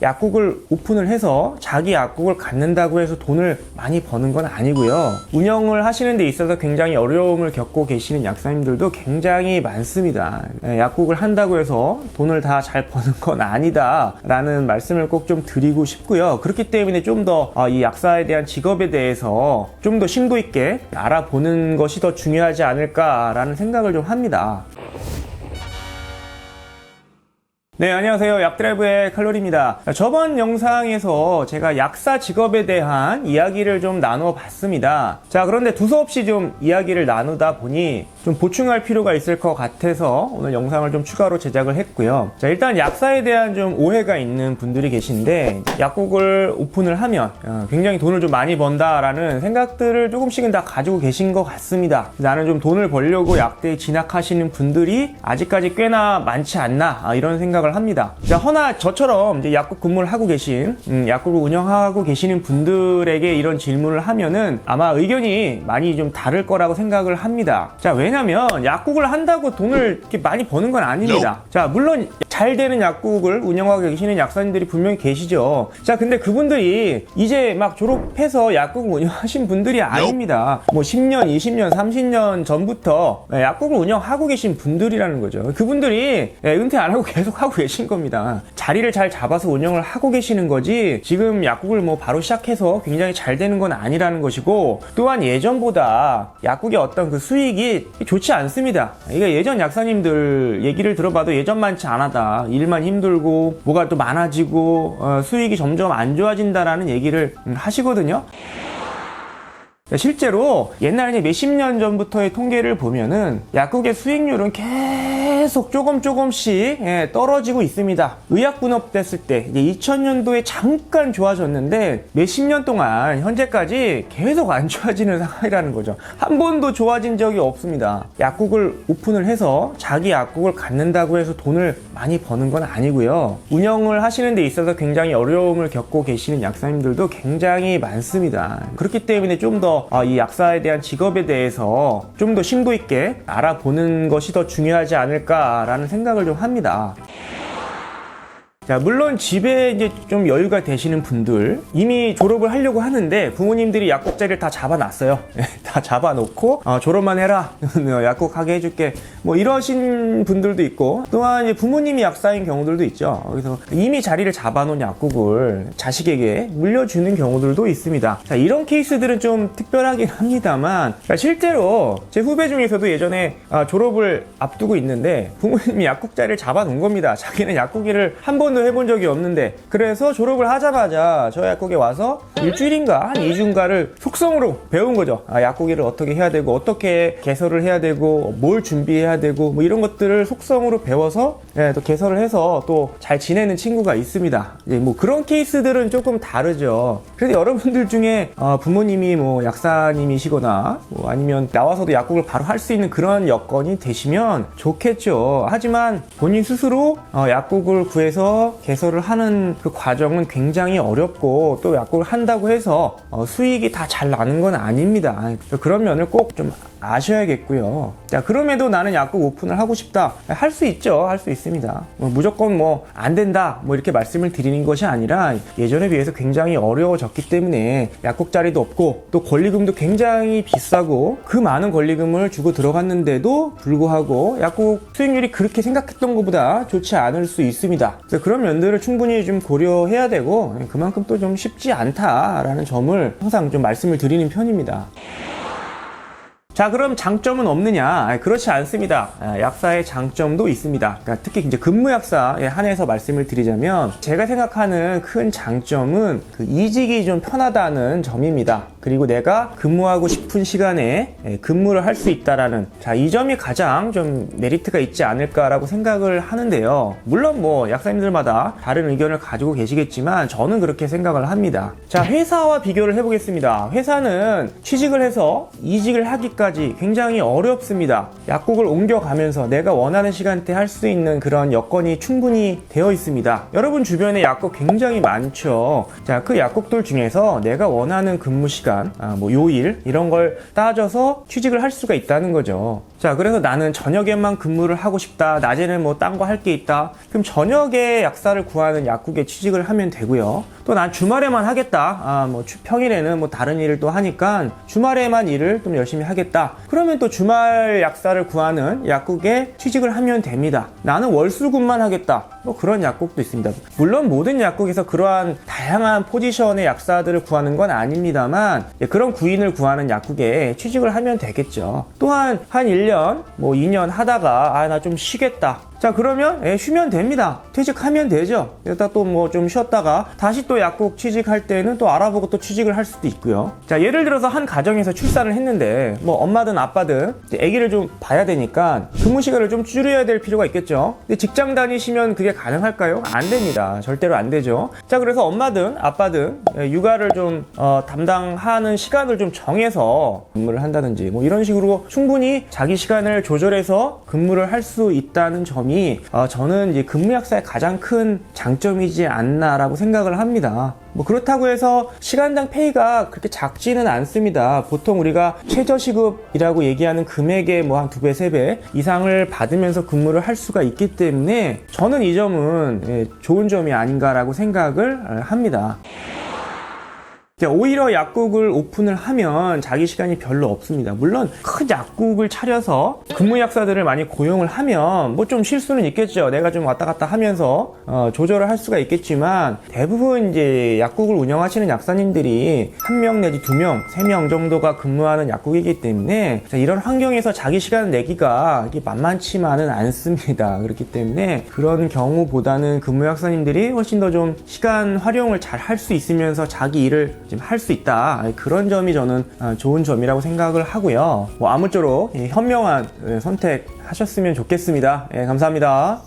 약국을 오픈을 해서 자기 약국을 갖는다고 해서 돈을 많이 버는 건 아니고요. 운영을 하시는 데 있어서 굉장히 어려움을 겪고 계시는 약사님들도 굉장히 많습니다. 약국을 한다고 해서 돈을 다 잘 버는 건 아니다 라는 말씀을 꼭 좀 드리고 싶고요. 그렇기 때문에 좀 더 이 약사에 대한 직업에 대해서 좀 더 심도 있게 알아보는 것이 더 중요하지 않을까라는 생각을 좀 합니다. 네, 안녕하세요. 약드라이브의 칼로리입니다. 저번 영상에서 제가 약사 직업에 대한 이야기를 좀 나눠 봤습니다. 자, 그런데 두서없이 좀 이야기를 나누다 보니 좀 보충할 필요가 있을 것 같아서 오늘 영상을 좀 추가로 제작을 했고요. 자, 일단 약사에 대한 좀 오해가 있는 분들이 계신데, 약국을 오픈을 하면 굉장히 돈을 좀 많이 번다라는 생각들을 조금씩은 다 가지고 계신 것 같습니다. 나는 좀 돈을 벌려고 약대에 진학하시는 분들이 아직까지 꽤나 많지 않나, 이런 생각을 합니다. 자, 허나 저처럼 이제 약국 근무를 하고 계신, 약국을 운영하고 계시는 분들에게 이런 질문을 하면은 아마 의견이 많이 좀 다를 거라고 생각을 합니다. 자, 왜냐면 약국을 한다고 돈을 이렇게 많이 버는 건 아닙니다. 자, 물론 잘 되는 약국을 운영하고 계시는 약사님들이 분명히 계시죠. 자, 근데 그분들이 이제 막 졸업해서 약국을 운영하신 분들이 아닙니다. 뭐 10년, 20년, 30년 전부터 약국을 운영하고 계신 분들이라는 거죠. 그분들이 은퇴 안 하고 계속 하고 계신 겁니다. 자리를 잘 잡아서 운영을 하고 계시는 거지, 지금 약국을 뭐 바로 시작해서 굉장히 잘 되는 건 아니라는 것이고, 또한 예전보다 약국의 어떤 그 수익이 좋지 않습니다. 이게 예전 약사님들 얘기를 들어봐도 예전만치 않았다, 일만 힘들고 뭐가 또 많아지고 수익이 점점 안 좋아진다라는 얘기를 하시거든요. 실제로 옛날에 몇십 년 전부터의 통계를 보면은 약국의 수익률은 계속 조금씩 떨어지고 있습니다. 의약분업 됐을 때 이제 2000년도에 잠깐 좋아졌는데 몇십 년 동안 현재까지 계속 안 좋아지는 상황이라는 거죠. 한 번도 좋아진 적이 없습니다. 약국을 오픈을 해서 자기 약국을 갖는다고 해서 돈을 많이 버는 건 아니고요. 운영을 하시는 데 있어서 굉장히 어려움을 겪고 계시는 약사님들도 굉장히 많습니다. 그렇기 때문에 좀 더 이 약사에 대한 직업에 대해서 좀 더 심도 있게 알아보는 것이 더 중요하지 않을까라는 생각을 좀 합니다. 자, 물론 집에 이제 좀 여유가 되시는 분들, 이미 졸업을 하려고 하는데 부모님들이 약국 자리를 다 잡아놨어요. 다 잡아놓고 졸업만 해라, 약국 하게 해줄게, 뭐 이러신 분들도 있고, 또한 이제 부모님이 약사인 경우들도 있죠. 그래서 이미 자리를 잡아놓은 약국을 자식에게 물려주는 경우들도 있습니다. 자, 이런 케이스들은 좀 특별하긴 합니다만, 실제로 제 후배 중에서도 예전에 졸업을 앞두고 있는데 부모님이 약국 자리를 잡아놓은 겁니다. 자기는 약국 일을 한 번도 해본 적이 없는데, 그래서 졸업을 하자마자 저 약국에 와서 일주일인가 한 2주인가를 속성으로 배운 거죠. 약국 일을 어떻게 해야 되고, 어떻게 개설을 해야 되고, 뭘 준비해야 되고, 뭐 이런 것들을 속성으로 배워서 또 개설을 해서 또 잘 지내는 친구가 있습니다. 이제 뭐 그런 케이스들은 조금 다르죠. 그래도 여러분들 중에 부모님이 뭐 약사님이시거나 뭐 아니면 나와서도 약국을 바로 할 수 있는 그런 여건이 되시면 좋겠죠. 하지만 본인 스스로 약국을 구해서 개설을 하는 그 과정은 굉장히 어렵고, 또 약국을 한다고 해서 수익이 다 잘 나는 건 아닙니다. 그런 면을 꼭 좀 아셔야겠고요. 자, 그럼에도 나는 약국 오픈을 하고 싶다, 할 수 있죠. 할 수 있습니다. 무조건 뭐 안 된다, 뭐 이렇게 말씀을 드리는 것이 아니라, 예전에 비해서 굉장히 어려워졌기 때문에 약국 자리도 없고, 또 권리금도 굉장히 비싸고, 그 많은 권리금을 주고 들어갔는데도 불구하고 약국 수익률이 그렇게 생각했던 것보다 좋지 않을 수 있습니다. 그래서 그런 면들을 충분히 좀 고려해야 되고, 그만큼 또 좀 쉽지 않다라는 점을 항상 좀 말씀을 드리는 편입니다. 자, 그럼 장점은 없느냐? 그렇지 않습니다. 약사의 장점도 있습니다. 그러니까 특히 이제 근무약사에 한해서 말씀을 드리자면, 제가 생각하는 큰 장점은 그 이직이 좀 편하다는 점입니다. 그리고 내가 근무하고 싶은 시간에 근무를 할 수 있다라는, 자, 이 점이 가장 좀 메리트가 있지 않을까라고 생각을 하는데요. 물론 뭐 약사님들마다 다른 의견을 가지고 계시겠지만 저는 그렇게 생각을 합니다. 자, 회사와 비교를 해보겠습니다. 회사는 취직을 해서 이직을 하기까지 굉장히 어렵습니다. 약국을 옮겨가면서 내가 원하는 시간대에 할 수 있는 그런 여건이 충분히 되어 있습니다. 여러분 주변에 약국 굉장히 많죠. 자, 그 약국들 중에서 내가 원하는 근무 시간, 뭐 요일 이런 걸 따져서 취직을 할 수가 있다는 거죠. 자, 자, 그래서 나는 저녁에만 근무를 하고 싶다. 낮에는 뭐 딴 거 할 게 있다. 그럼 저녁에 약사를 구하는 약국에 취직을 하면 되고요. 또 난 주말에만 하겠다. 뭐 평일에는 뭐 다른 일을 또 하니까 주말에만 일을 좀 열심히 하겠다. 그러면 또 주말 약사를 구하는 약국에 취직을 하면 됩니다. 나는 월수금만 하겠다. 뭐 그런 약국도 있습니다. 물론 모든 약국에서 그러한 다양한 포지션의 약사들을 구하는 건 아닙니다만 그런 구인을 구하는 약국에 취직을 하면 되겠죠. 또한 한 1년, 뭐 2년 하다가 나 좀 쉬겠다. 자, 그러면 쉬면 됩니다. 퇴직하면 되죠. 이러다 또 뭐 좀 쉬었다가 다시 또 약국 취직할 때는 또 알아보고 또 취직을 할 수도 있고요. 자, 예를 들어서 한 가정에서 출산을 했는데 뭐 엄마든 아빠든 이제 아기를 좀 봐야 되니까 근무 시간을 좀 줄여야 될 필요가 있겠죠. 근데 직장 다니시면 그게 가능할까요? 안 됩니다. 절대로 안 되죠. 자, 그래서 엄마든 아빠든 육아를 좀 담당하는 시간을 좀 정해서 근무를 한다든지 뭐 이런 식으로 충분히 자기 시간을 조절해서 근무를 할 수 있다는 점이 저는 이제 근무약사의 가장 큰 장점이지 않나라고 생각을 합니다. 뭐 그렇다고 해서 시간당 페이가 그렇게 작지는 않습니다. 보통 우리가 최저시급이라고 얘기하는 금액의 뭐 한 2배, 3배 이상을 받으면서 근무를 할 수가 있기 때문에 저는 이 점은 좋은 점이 아닌가라고 생각을 합니다. 오히려 약국을 오픈을 하면 자기 시간이 별로 없습니다. 물론 큰 약국을 차려서 근무약사들을 많이 고용을 하면 뭐 좀 쉴 수는 있겠죠. 내가 좀 왔다 갔다 하면서 조절을 할 수가 있겠지만 대부분 이제 약국을 운영하시는 약사님들이 1명 내지 2명, 3명 정도가 근무하는 약국이기 때문에 이런 환경에서 자기 시간을 내기가 만만치만은 않습니다. 그렇기 때문에 그런 경우보다는 근무약사님들이 훨씬 더 좀 시간 활용을 잘 할 수 있으면서 자기 일을 할 수 있다. 그런 점이 저는 좋은 점이라고 생각을 하고요. 뭐 아무쪼록 현명한 선택하셨으면 좋겠습니다. 감사합니다.